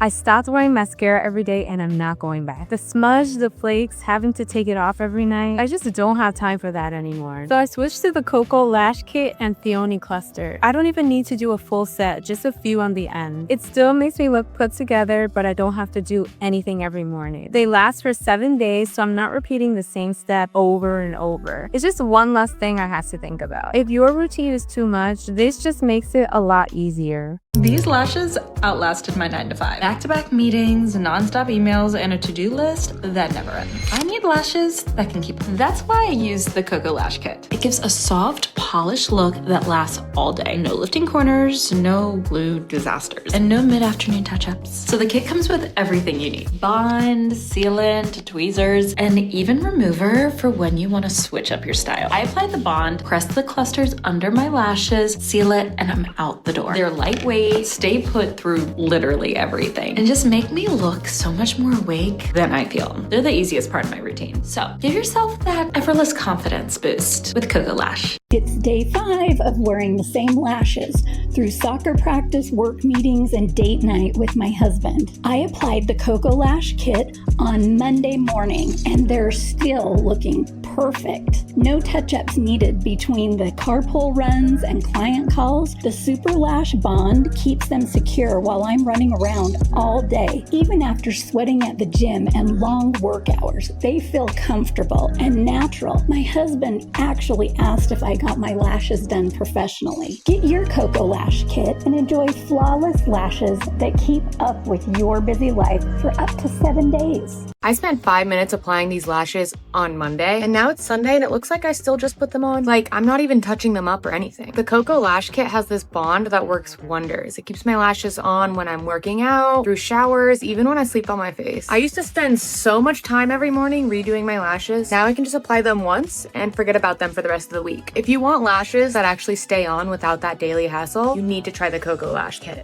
I stopped wearing mascara every day and I'm not going back. The smudge, the flakes, having to take it off every night, I just don't have time for that anymore. So I switched to the CocoLash kit and Thione cluster. I don't even need to do a full set, just a few on the end. It still makes me look put together, but I don't have to do anything every morning. They last for 7 days, so I'm not repeating the same step over and over. It's just one less thing I have to think about. If your routine is too much, this just makes it a lot easier. These lashes outlasted my 9 to 5. Back-to-back meetings, non-stop emails, and a to-do list that never ends. I need lashes that can keep them. That's why I use the CocoLash kit. It gives a soft, polished look that lasts all day. No lifting corners, no glue disasters, and no mid-afternoon touch-ups. So the kit comes with everything you need. Bond, sealant, tweezers, and even remover for when you want to switch up your style. I apply the bond, press the clusters under my lashes, seal it, and I'm out the door. They're lightweight, stay put through literally everything, and just make me look so much more awake than I feel. They're the easiest part of my routine. So give yourself that effortless confidence boost with CocoLash. It's day 5 of wearing the same lashes through soccer practice, work meetings, and date night with my husband. I applied the CocoLash kit on Monday morning, and they're still looking perfect. No touch-ups needed between the carpool runs and client calls. The Super Lash Bond keeps them secure while I'm running around all day. Even after sweating at the gym and long work hours, they feel comfortable and natural. My husband actually asked if I got my lashes done professionally. Get your CocoLash kit and enjoy flawless lashes that keep up with your busy life for up to 7 days. I spent 5 minutes applying these lashes on Monday, and now it's Sunday and it looks like I still just put them on. Like, I'm not even touching them up or anything. The CocoLash kit has this bond that works wonders. It keeps my lashes on when I'm working out, through showers, even when I sleep on my face. I used to spend so much time every morning redoing my lashes. Now I can just apply them once and forget about them for the rest of the week. If you want lashes that actually stay on without that daily hassle, you need to try the CocoLash kit.